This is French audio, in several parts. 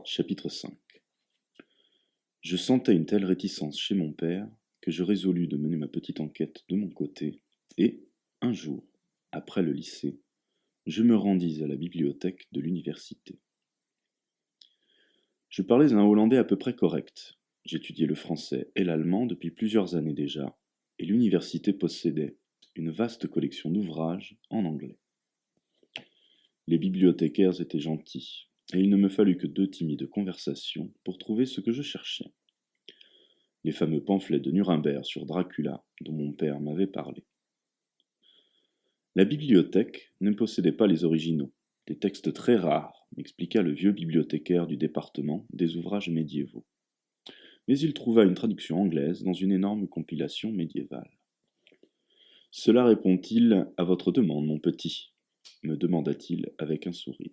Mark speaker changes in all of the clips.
Speaker 1: Chapitre 5. Je sentais une telle réticence chez mon père que je résolus de mener ma petite enquête de mon côté, et, un jour, après le lycée, je me rendis à la bibliothèque de l'université. Je parlais un hollandais à peu près correct. J'étudiais le français et l'allemand depuis plusieurs années déjà, et l'université possédait une vaste collection d'ouvrages en anglais. Les bibliothécaires étaient gentils, et il ne me fallut que 2 timides conversations pour trouver ce que je cherchais. Les fameux pamphlets de Nuremberg sur Dracula dont mon père m'avait parlé. La bibliothèque ne possédait pas les originaux, des textes très rares, m'expliqua le vieux bibliothécaire du département des ouvrages médiévaux. Mais il trouva une traduction anglaise dans une énorme compilation médiévale. Cela répond-il à votre demande, mon petit ? Me demanda-t-il avec un sourire.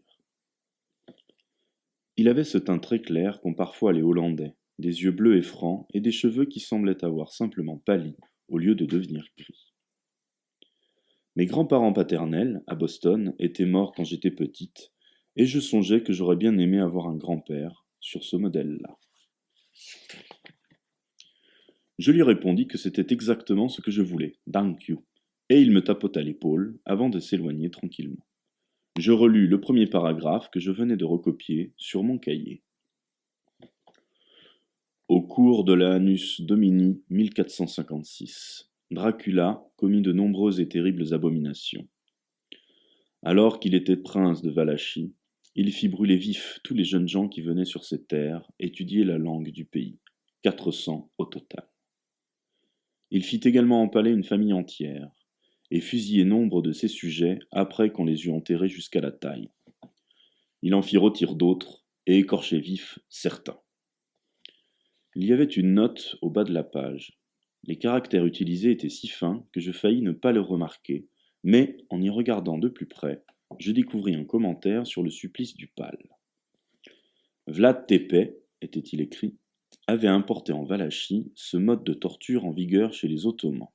Speaker 1: Il avait ce teint très clair qu'ont parfois les Hollandais, des yeux bleus et francs et des cheveux qui semblaient avoir simplement pâli au lieu de devenir gris. Mes grands-parents paternels, à Boston, étaient morts quand j'étais petite, et je songeais que j'aurais bien aimé avoir un grand-père sur ce modèle-là. Je lui répondis que c'était exactement ce que je voulais, thank you, et il me tapota l'épaule avant de s'éloigner tranquillement. Je relus le premier paragraphe que je venais de recopier sur mon cahier. Au cours de l'Annus Domini 1456, Dracula commit de nombreuses et terribles abominations. Alors qu'il était prince de Valachie, il fit brûler vifs tous les jeunes gens qui venaient sur ces terres étudier la langue du pays, 400 au total. Il fit également empaler une famille entière, et fusiller nombre de ses sujets après qu'on les eut enterrés jusqu'à la taille. Il en fit rôtir d'autres, et écorcher vifs certains. Il y avait une note au bas de la page. Les caractères utilisés étaient si fins que je faillis ne pas le remarquer, mais, en y regardant de plus près, je découvris un commentaire sur le supplice du pal. Vlad Tepes, était-il écrit, avait importé en Valachie ce mode de torture en vigueur chez les Ottomans.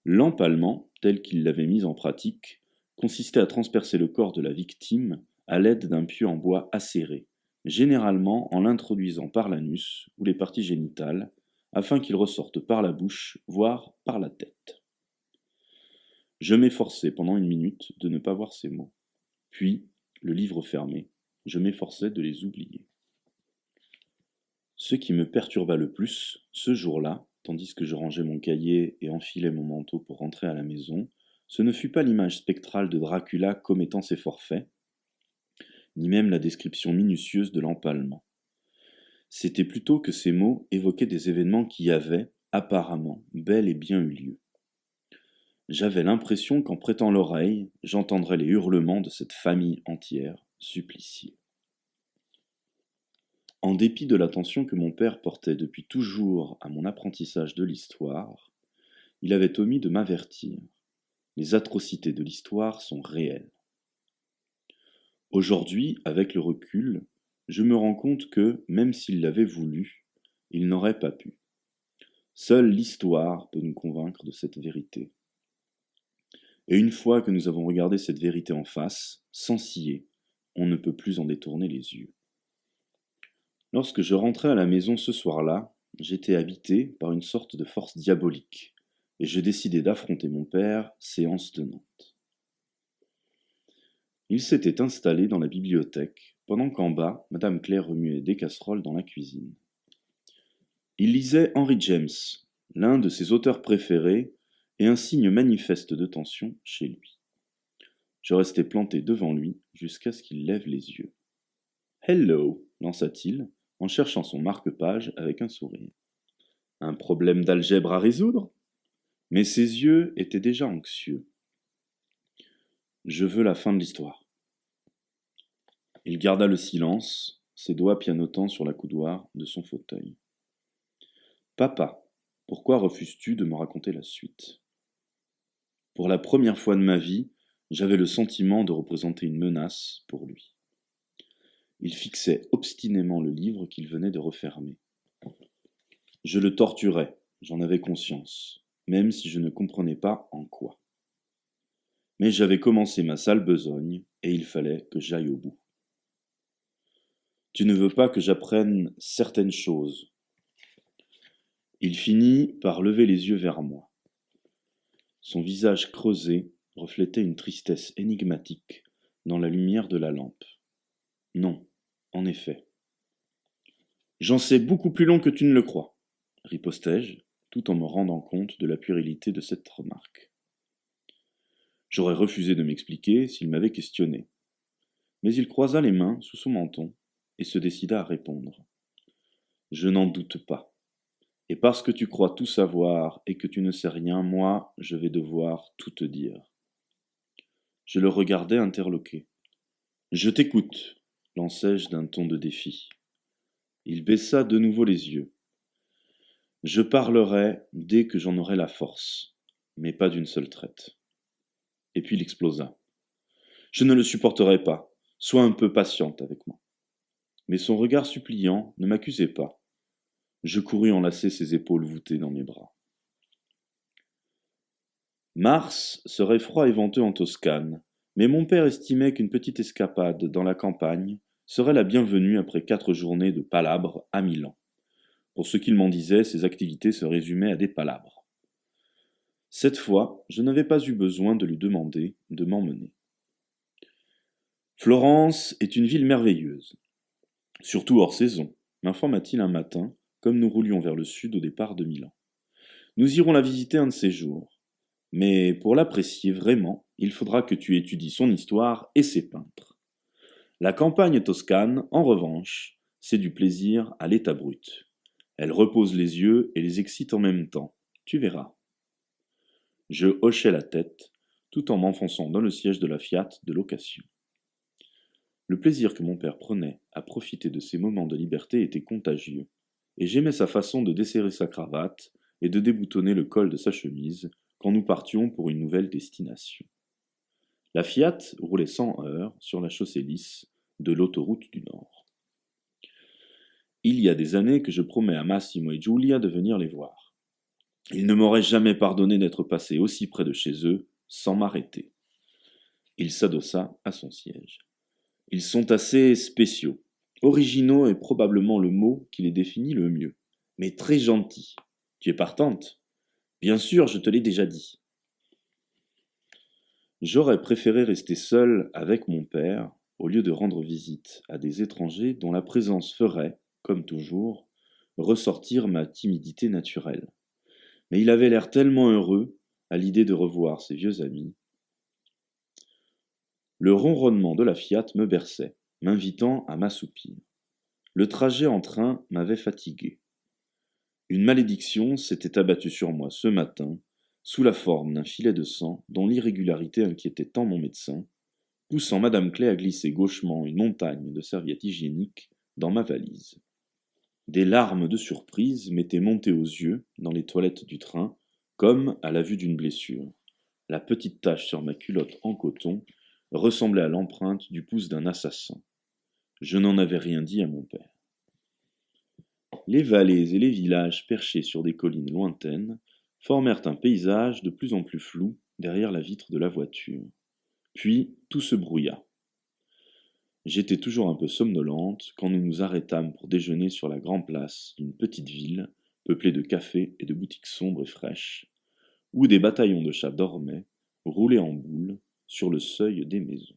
Speaker 1: L'empalement, tel qu'il l'avait mis en pratique, consistait à transpercer le corps de la victime à l'aide d'un pieu en bois acéré, généralement en l'introduisant par l'anus ou les parties génitales, afin qu'il ressorte par la bouche, voire par la tête. Je m'efforçai pendant 1 minute de ne pas voir ces mots. Puis, le livre fermé, je m'efforçai de les oublier. Ce qui me perturba le plus, ce jour-là, tandis que je rangeais mon cahier et enfilais mon manteau pour rentrer à la maison, ce ne fut pas l'image spectrale de Dracula commettant ses forfaits, ni même la description minutieuse de l'empalement. C'était plutôt que ces mots évoquaient des événements qui avaient, apparemment, bel et bien eu lieu. J'avais l'impression qu'en prêtant l'oreille, j'entendrais les hurlements de cette famille entière, suppliciée. En dépit de l'attention que mon père portait depuis toujours à mon apprentissage de l'histoire, il avait omis de m'avertir. Les atrocités de l'histoire sont réelles. Aujourd'hui, avec le recul, je me rends compte que, même s'il l'avait voulu, il n'aurait pas pu. Seule l'histoire peut nous convaincre de cette vérité. Et une fois que nous avons regardé cette vérité en face, sans scier, on ne peut plus en détourner les yeux. Lorsque je rentrai à la maison ce soir-là, j'étais habité par une sorte de force diabolique, et je décidai d'affronter mon père, séance tenante. Il s'était installé dans la bibliothèque, pendant qu'en bas, Madame Claire remuait des casseroles dans la cuisine. Il lisait Henry James, l'un de ses auteurs préférés, et un signe manifeste de tension chez lui. Je restai planté devant lui jusqu'à ce qu'il lève les yeux. « Hello !» lança-t-il, en cherchant son marque-page avec un sourire. « Un problème d'algèbre à résoudre ?» Mais ses yeux étaient déjà anxieux. « Je veux la fin de l'histoire. » Il garda le silence, ses doigts pianotant sur la coudoir de son fauteuil. « Papa, pourquoi refuses-tu de me raconter la suite ?» Pour la première fois de ma vie, j'avais le sentiment de représenter une menace pour lui. Il fixait obstinément le livre qu'il venait de refermer. Je le torturais, j'en avais conscience, même si je ne comprenais pas en quoi. Mais j'avais commencé ma sale besogne, et il fallait que j'aille au bout. Tu ne veux pas que j'apprenne certaines choses. » Il finit par lever les yeux vers moi. Son visage creusé reflétait une tristesse énigmatique dans la lumière de la lampe. Non, en effet. J'en sais beaucoup plus long que tu ne le crois, ripostai-je, tout en me rendant compte de la puérilité de cette remarque. J'aurais refusé de m'expliquer s'il m'avait questionné. Mais il croisa les mains sous son menton et se décida à répondre. Je n'en doute pas. Et parce que tu crois tout savoir et que tu ne sais rien, moi, je vais devoir tout te dire. Je le regardai interloqué. Je t'écoute, lançai-je d'un ton de défi. Il baissa de nouveau les yeux. Je parlerai dès que j'en aurai la force, mais pas d'une seule traite. Et puis il explosa. Je ne le supporterai pas. Sois un peu patiente avec moi. Mais son regard suppliant ne m'accusait pas. Je courus enlacer ses épaules voûtées dans mes bras. Mars serait froid et venteux en Toscane, mais mon père estimait qu'une petite escapade dans la campagne serait la bienvenue après 4 journées de palabres à Milan. Pour ce qu'il m'en disait, ses activités se résumaient à des palabres. Cette fois, je n'avais pas eu besoin de lui demander de m'emmener. Florence est une ville merveilleuse, surtout hors saison, m'informa-t-il un matin, comme nous roulions vers le sud au départ de Milan. Nous irons la visiter un de ces jours. Mais pour l'apprécier vraiment, il faudra que tu étudies son histoire et ses peintres. La campagne toscane, en revanche, c'est du plaisir à l'état brut. Elle repose les yeux et les excite en même temps. Tu verras. Je hochai la tête, tout en m'enfonçant dans le siège de la Fiat de location. Le plaisir que mon père prenait à profiter de ces moments de liberté était contagieux, et j'aimais sa façon de desserrer sa cravate et de déboutonner le col de sa chemise quand nous partions pour une nouvelle destination. La Fiat roulait sans heurts sur la chaussée lisse de l'autoroute du Nord. Il y a des années que je promets à Massimo et Giulia de venir les voir. Ils ne m'auraient jamais pardonné d'être passé aussi près de chez eux sans m'arrêter. Il s'adossa à son siège. Ils sont assez spéciaux. Originaux est probablement le mot qui les définit le mieux. Mais très gentils. Tu es partante? Bien sûr, je te l'ai déjà dit. J'aurais préféré rester seul avec mon père au lieu de rendre visite à des étrangers dont la présence ferait, comme toujours, ressortir ma timidité naturelle. Mais il avait l'air tellement heureux à l'idée de revoir ses vieux amis. Le ronronnement de la Fiat me berçait, m'invitant à m'assoupir. Le trajet en train m'avait fatigué. Une malédiction s'était abattue sur moi ce matin, sous la forme d'un filet de sang dont l'irrégularité inquiétait tant mon médecin, poussant Madame Clay à glisser gauchement une montagne de serviettes hygiéniques dans ma valise. Des larmes de surprise m'étaient montées aux yeux dans les toilettes du train, comme à la vue d'une blessure. La petite tache sur ma culotte en coton ressemblait à l'empreinte du pouce d'un assassin. Je n'en avais rien dit à mon père. Les vallées et les villages perchés sur des collines lointaines formèrent un paysage de plus en plus flou derrière la vitre de la voiture. Puis tout se brouilla. J'étais toujours un peu somnolente quand nous nous arrêtâmes pour déjeuner sur la grande place d'une petite ville, peuplée de cafés et de boutiques sombres et fraîches, où des bataillons de chats dormaient, roulés en boule, sur le seuil des maisons.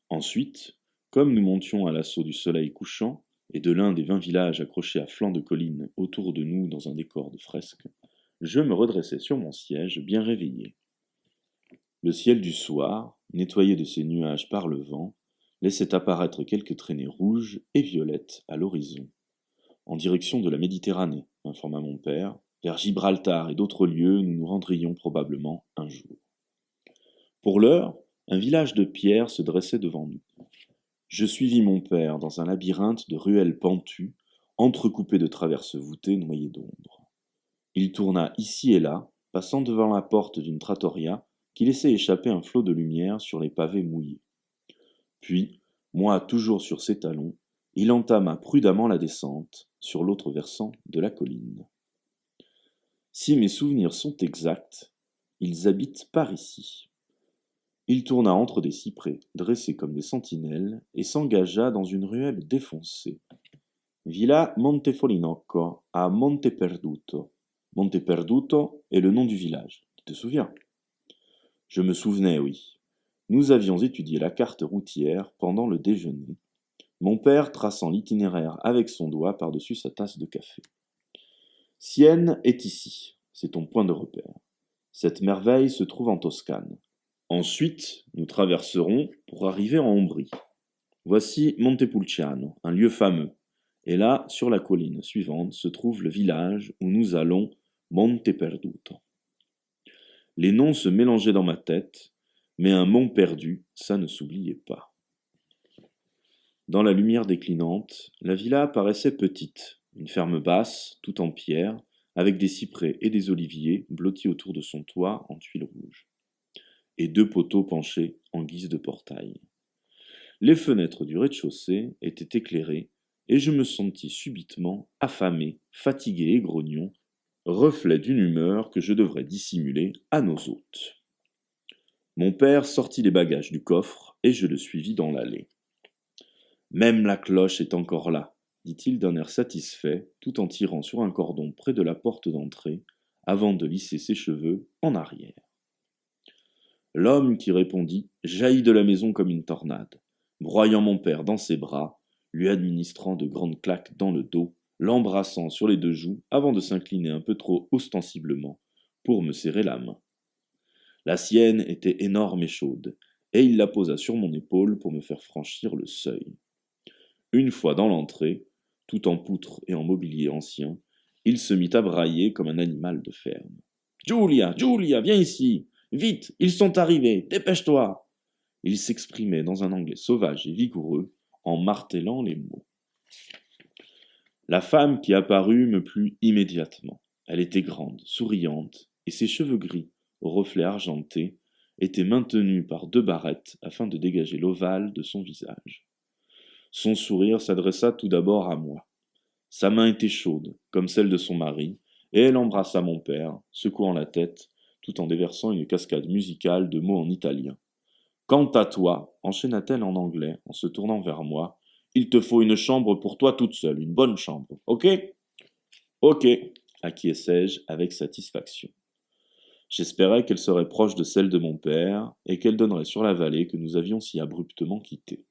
Speaker 1: Ensuite, comme nous montions à l'assaut du soleil couchant et de l'un des 20 villages accrochés à flanc de colline autour de nous dans un décor de fresques, je me redressai sur mon siège, bien réveillé. Le ciel du soir, nettoyé de ses nuages par le vent, laissait apparaître quelques traînées rouges et violettes à l'horizon. En direction de la Méditerranée, informa mon père, vers Gibraltar et d'autres lieux nous nous rendrions probablement un jour. Pour l'heure, un village de pierre se dressait devant nous. Je suivis mon père dans un labyrinthe de ruelles pentues, entrecoupées de traverses voûtées noyées d'ombre. Il tourna ici et là, passant devant la porte d'une trattoria qui laissait échapper un flot de lumière sur les pavés mouillés. Puis, moi toujours sur ses talons, il entama prudemment la descente sur l'autre versant de la colline. Si mes souvenirs sont exacts, ils habitent par ici. Il tourna entre des cyprès, dressés comme des sentinelles, et s'engagea dans une ruelle défoncée. Villa Montefolinocco, à Monteperduto. Monteperduto est le nom du village. Tu te souviens? Je me souvenais, oui. Nous avions étudié la carte routière pendant le déjeuner, mon père traçant l'itinéraire avec son doigt par-dessus sa tasse de café. Sienne est ici, c'est ton point de repère. Cette merveille se trouve en Toscane. Ensuite, nous traverserons pour arriver en Ombrie. Voici Montepulciano, un lieu fameux. Et là, sur la colline suivante, se trouve le village où nous allons, Monteperduto. Les noms se mélangeaient dans ma tête, mais un mont perdu, ça ne s'oubliait pas. Dans la lumière déclinante, la villa paraissait petite, une ferme basse, toute en pierre, avec des cyprès et des oliviers blottis autour de son toit en tuiles rouges, et deux poteaux penchés en guise de portail. Les fenêtres du rez-de-chaussée étaient éclairées, et je me sentis subitement affamé, fatigué et grognon, reflet d'une humeur que je devrais dissimuler à nos hôtes. Mon père sortit les bagages du coffre, et je le suivis dans l'allée. Même la cloche est encore là, dit-il d'un air satisfait, tout en tirant sur un cordon près de la porte d'entrée, avant de lisser ses cheveux en arrière. L'homme qui répondit jaillit de la maison comme une tornade, broyant mon père dans ses bras, lui administrant de grandes claques dans le dos, l'embrassant sur les deux joues avant de s'incliner un peu trop ostensiblement pour me serrer la main. La sienne était énorme et chaude, et il la posa sur mon épaule pour me faire franchir le seuil. Une fois dans l'entrée, tout en poutres et en mobilier ancien, il se mit à brailler comme un animal de ferme. Julia, Julia, viens ici! Vite, ils sont arrivés, dépêche-toi! Il s'exprimait dans un anglais sauvage et vigoureux, en martelant les mots. La femme qui apparut me plut immédiatement. Elle était grande, souriante, et ses cheveux gris, au reflet argenté, étaient maintenus par deux barrettes afin de dégager l'ovale de son visage. Son sourire s'adressa tout d'abord à moi. Sa main était chaude, comme celle de son mari, et elle embrassa mon père, secouant la tête, tout en déversant une cascade musicale de mots en italien. Quant à toi, enchaîna-t-elle en anglais, en se tournant vers moi, il te faut une chambre pour toi toute seule, une bonne chambre, ok? Ok, acquiesçai-je avec satisfaction. J'espérais qu'elle serait proche de celle de mon père, et qu'elle donnerait sur la vallée que nous avions si abruptement quittée.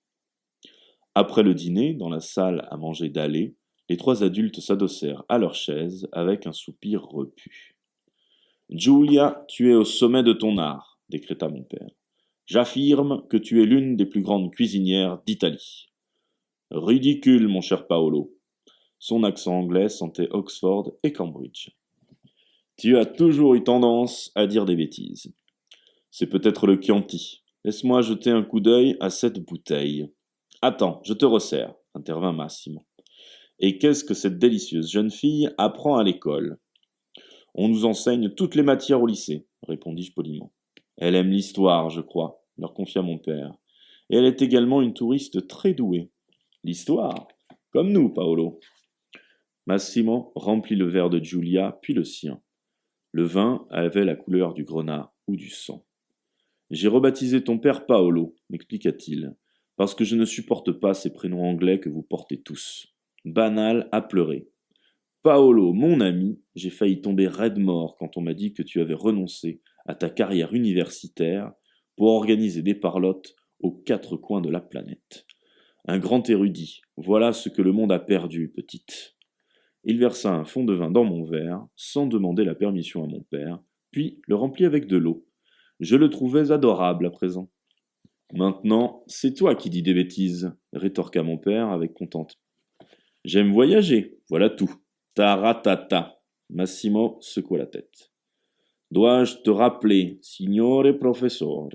Speaker 1: Après le dîner, dans la salle à manger dallée, les trois adultes s'adossèrent à leurs chaises avec un soupir repu. Julia, tu es au sommet de ton art, décréta mon père. J'affirme que tu es l'une des plus grandes cuisinières d'Italie. Ridicule, mon cher Paolo. Son accent anglais sentait Oxford et Cambridge. Tu as toujours eu tendance à dire des bêtises. C'est peut-être le Chianti. Laisse-moi jeter un coup d'œil à cette bouteille. Attends, je te resserre, intervint Massimo. Et qu'est-ce que cette délicieuse jeune fille apprend à l'école? On nous enseigne toutes les matières au lycée, répondis-je poliment. Elle aime l'histoire, je crois, leur confia mon père. Et elle est également une touriste très douée. L'histoire? Comme nous, Paolo. Massimo remplit le verre de Giulia, puis le sien. Le vin avait la couleur du grenat ou du sang. J'ai rebaptisé ton père Paolo, m'expliqua-t-il, parce que je ne supporte pas ces prénoms anglais que vous portez tous. Banal à pleurer. Paolo, mon ami, j'ai failli tomber raide mort quand on m'a dit que tu avais renoncé à ta carrière universitaire pour organiser des parlottes aux quatre coins de la planète. Un grand érudit, voilà ce que le monde a perdu, petite. Il versa un fond de vin dans mon verre, sans demander la permission à mon père, puis le remplit avec de l'eau. Je le trouvais adorable à présent. Maintenant, c'est toi qui dis des bêtises, rétorqua mon père avec contentement. J'aime voyager, voilà tout. Taratata. Massimo secoua la tête. Dois-je te rappeler, signore professore,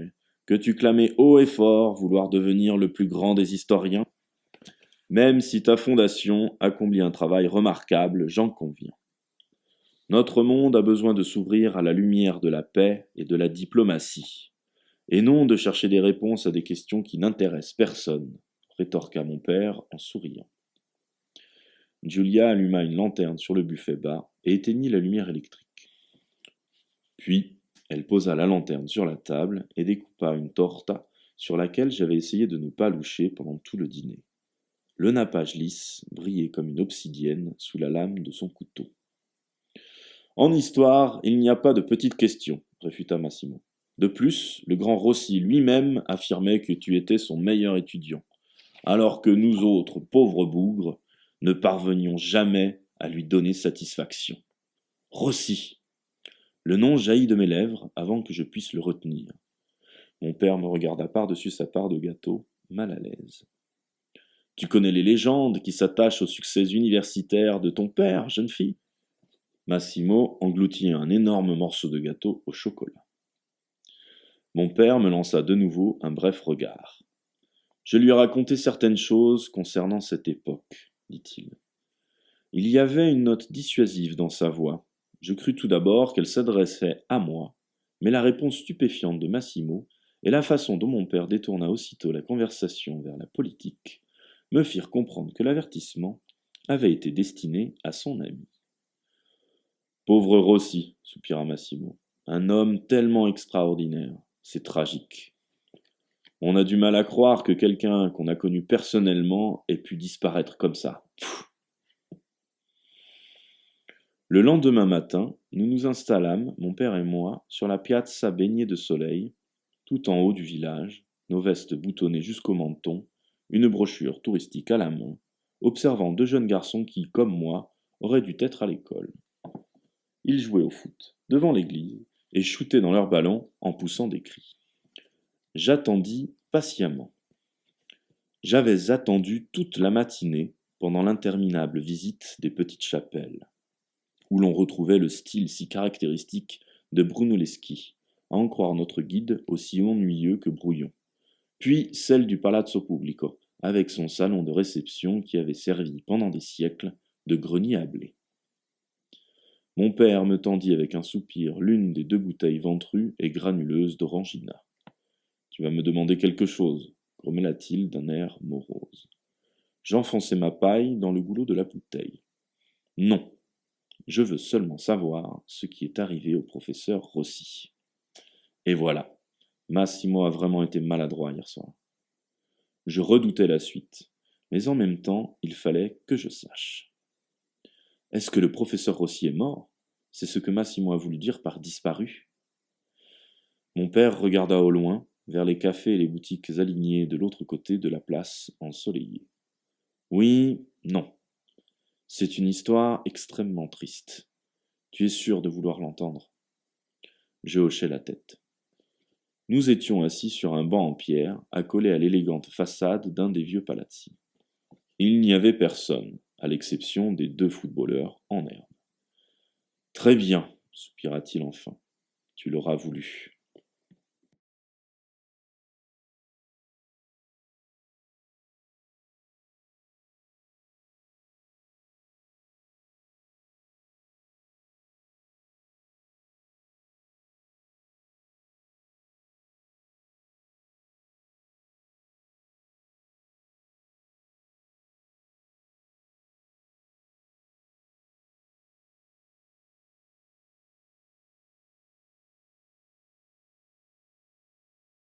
Speaker 1: que tu clamais haut et fort vouloir devenir le plus grand des historiens? Même si ta fondation accomplit un travail remarquable, j'en conviens. Notre monde a besoin de s'ouvrir à la lumière de la paix et de la diplomatie, et non de chercher des réponses à des questions qui n'intéressent personne, rétorqua mon père en souriant. Julia alluma une lanterne sur le buffet bas et éteignit la lumière électrique. Puis, Elle posa la lanterne sur la table et découpa une torta sur laquelle j'avais essayé de ne pas loucher pendant tout le dîner. Le nappage lisse brillait comme une obsidienne sous la lame de son couteau. En histoire, il n'y a pas de petites questions, réfuta Massimo. De plus, le grand Rossi lui-même affirmait que tu étais son meilleur étudiant, alors que nous autres pauvres bougres ne parvenions jamais à lui donner satisfaction. Rossi. Le nom jaillit de mes lèvres avant que je puisse le retenir. Mon père me regarda par-dessus sa part de gâteau, mal à l'aise. Tu connais les légendes qui s'attachent au succès universitaire de ton père, jeune fille? Massimo engloutit un énorme morceau de gâteau au chocolat. Mon père me lança de nouveau un bref regard. Je lui ai raconté certaines choses concernant cette époque, dit-il. Il y avait une note dissuasive dans sa voix. Je crus tout d'abord qu'elle s'adressait à moi, mais la réponse stupéfiante de Massimo et la façon dont mon père détourna aussitôt la conversation vers la politique me firent comprendre que l'avertissement avait été destiné à son ami. Pauvre Rossi, soupira Massimo, un homme tellement extraordinaire, c'est tragique. On a du mal à croire que quelqu'un qu'on a connu personnellement ait pu disparaître comme ça. Pfff. Le lendemain matin, nous nous installâmes, mon père et moi, sur la piazza baignée de soleil, tout en haut du village, nos vestes boutonnées jusqu'au menton, une brochure touristique à la main, observant deux jeunes garçons qui, comme moi, auraient dû être à l'école. Ils jouaient au foot, devant l'église, et shootaient dans leurs ballons en poussant des cris. J'attendis patiemment. J'avais attendu toute la matinée pendant l'interminable visite des petites chapelles, où l'on retrouvait le style si caractéristique de Brunelleschi, à en croire notre guide aussi ennuyeux que brouillon, puis celle du Palazzo Pubblico, avec son salon de réception qui avait servi pendant des siècles de grenier à blé. Mon père me tendit avec un soupir l'une des deux bouteilles ventrues et granuleuses d'orangina. Tu vas me demander quelque chose, grommela-t-il d'un air morose. J'enfonçai ma paille dans le goulot de la bouteille. Non, je veux seulement savoir ce qui est arrivé au professeur Rossi. Et voilà, Massimo a vraiment été maladroit hier soir. Je redoutais la suite, mais en même temps, il fallait que je sache. Est-ce que le professeur Rossi est mort? C'est ce que Massimo a voulu dire par disparu. Mon père regarda au loin, vers les cafés et les boutiques alignées de l'autre côté de la place ensoleillée. Oui, non. C'est une histoire extrêmement triste. Tu es sûr de vouloir l'entendre? Je hochai la tête. Nous étions assis sur un banc en pierre, accolé à l'élégante façade d'un des vieux palazzi. Il n'y avait personne, à l'exception des deux footballeurs en herbe. Très bien, soupira-t-il enfin. Tu l'auras voulu.